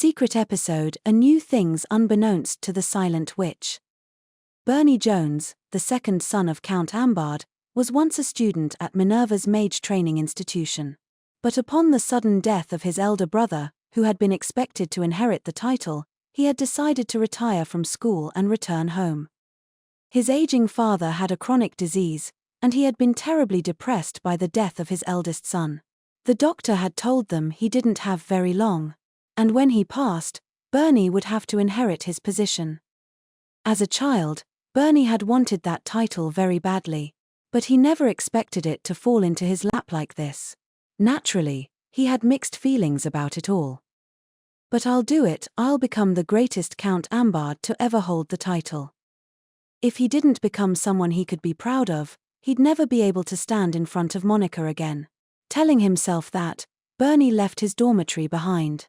Secret episode: A New Things Unbeknownst to the Silent Witch. Bernie Jones, the second son of Count Ambard, was once a student at Minerva's mage training institution. But upon the sudden death of his elder brother, who had been expected to inherit the title, he had decided to retire from school and return home. His aging father had a chronic disease, and he had been terribly depressed by the death of his eldest son. The doctor had told them he didn't have very long, and when he passed, Bernie would have to inherit his position. As a child, Bernie had wanted that title very badly, but he never expected it to fall into his lap like this. Naturally, he had mixed feelings about it all. But I'll do it, I'll become the greatest Count Ambard to ever hold the title. If he didn't become someone he could be proud of, he'd never be able to stand in front of Monica again. Telling himself that, Bernie left his dormitory behind.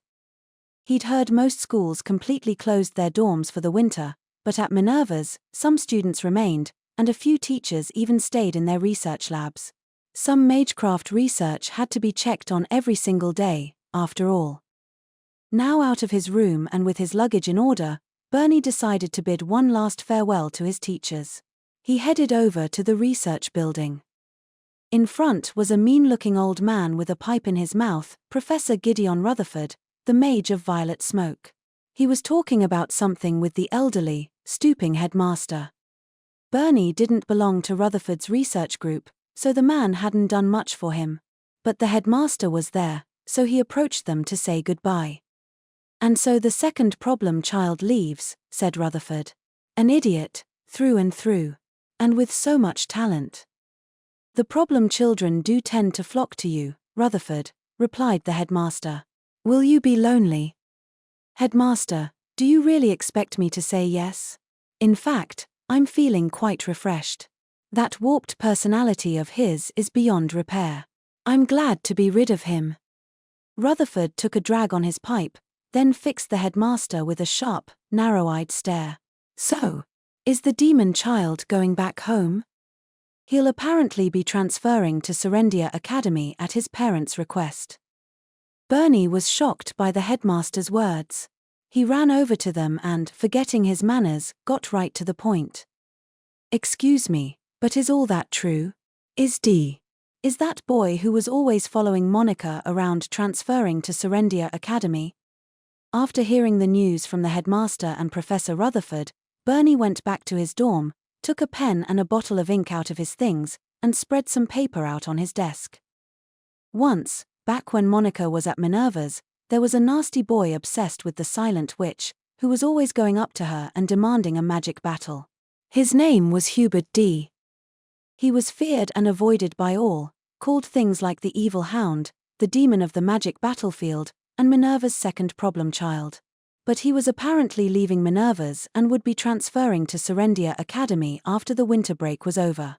He'd heard most schools completely closed their dorms for the winter, but at Minerva's, some students remained, and a few teachers even stayed in their research labs. Some magecraft research had to be checked on every single day, after all. Now out of his room and with his luggage in order, Bernie decided to bid one last farewell to his teachers. He headed over to the research building. In front was a mean-looking old man with a pipe in his mouth, Professor Gideon Rutherford, the mage of violet smoke. He was talking about something with the elderly, stooping headmaster. Bernie didn't belong to Rutherford's research group, so the man hadn't done much for him. But the headmaster was there, so he approached them to say goodbye. "And so the second problem child leaves," said Rutherford. "An idiot, through and through. And with so much talent." "The problem children do tend to flock to you, Rutherford," replied the headmaster. "Will you be lonely?" "Headmaster, do you really expect me to say yes? In fact, I'm feeling quite refreshed. That warped personality of his is beyond repair. I'm glad to be rid of him." Rutherford took a drag on his pipe, then fixed the headmaster with a sharp, narrow-eyed stare. "So, is the demon child going back home?" "He'll apparently be transferring to Serendia Academy at his parents' request." Bernie was shocked by the headmaster's words. He ran over to them and, forgetting his manners, got right to the point. "Excuse me, but is all that true? Is that boy who was always following Monica around transferring to Serendia Academy?" After hearing the news from the headmaster and Professor Rutherford, Bernie went back to his dorm, took a pen and a bottle of ink out of his things, and spread some paper out on his desk. Once, back when Monica was at Minerva's, there was a nasty boy obsessed with the silent witch, who was always going up to her and demanding a magic battle. His name was Hubert D. He was feared and avoided by all, called things like the Evil Hound, the Demon of the Magic Battlefield, and Minerva's second problem child. But he was apparently leaving Minerva's and would be transferring to Serendia Academy after the winter break was over.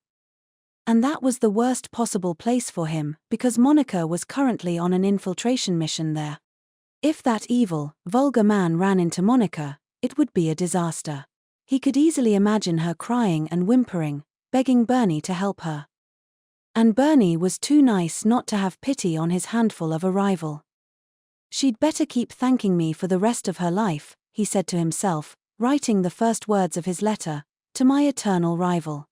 And that was the worst possible place for him, because Monica was currently on an infiltration mission there. If that evil, vulgar man ran into Monica, it would be a disaster. He could easily imagine her crying and whimpering, begging Bernie to help her. And Bernie was too nice not to have pity on his handful of a rival. "She'd better keep thanking me for the rest of her life," he said to himself, writing the first words of his letter, "To my eternal rival."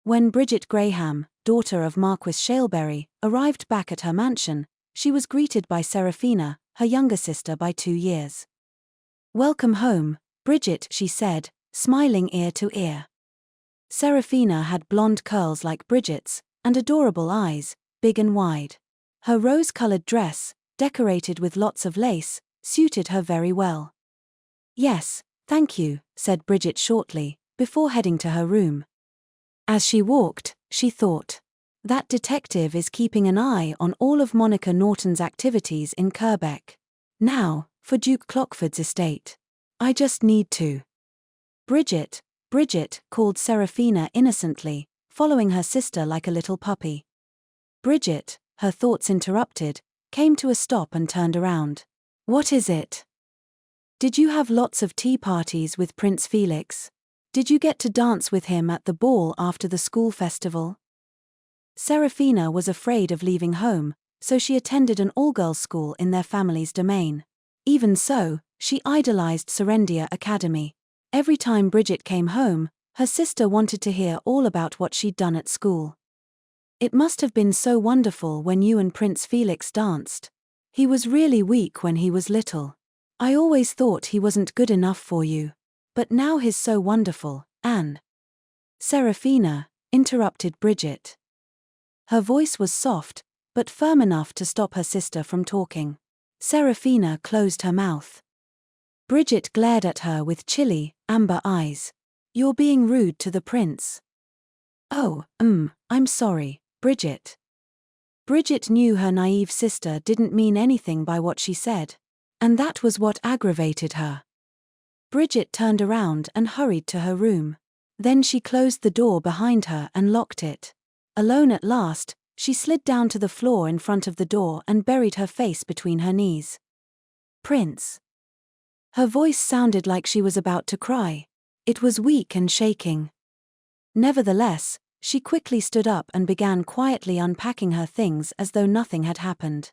When Bridget Graham, daughter of Marquis Shaleberry, arrived back at her mansion, she was greeted by Seraphina, her younger sister by 2 years. "Welcome home, Bridget," she said, smiling ear to ear. Seraphina had blonde curls like Bridget's, and adorable eyes, big and wide. Her rose-colored dress, decorated with lots of lace, suited her very well. "Yes, thank you," said Bridget shortly, before heading to her room. As she walked, she thought, "That detective is keeping an eye on all of Monica Norton's activities in Kerbeck. Now, for Duke Clockford's estate. I just need to." "Bridget," called Seraphina innocently, following her sister like a little puppy. Bridget, her thoughts interrupted, came to a stop and turned around. "What is it? Did you have lots of tea parties with Prince Felix? Did you get to dance with him at the ball after the school festival?" Seraphina was afraid of leaving home, so she attended an all-girls school in their family's domain. Even so, she idolized Serendia Academy. Every time Bridget came home, her sister wanted to hear all about what she'd done at school. It must have been so wonderful when you and Prince Felix danced. He was really weak when he was little. I always thought he wasn't good enough for you. But now he's so wonderful, Anne. Serafina, interrupted Bridget. Her voice was soft, but firm enough to stop her sister from talking. Serafina closed her mouth. Bridget glared at her with chilly, amber eyes. You're being rude to the prince. Oh, I'm sorry, Bridget. Bridget knew her naive sister didn't mean anything by what she said. And that was what aggravated her. Bridget turned around and hurried to her room. Then she closed the door behind her and locked it. Alone at last, she slid down to the floor in front of the door and buried her face between her knees. Prince. Her voice sounded like she was about to cry. It was weak and shaking. Nevertheless, she quickly stood up and began quietly unpacking her things as though nothing had happened.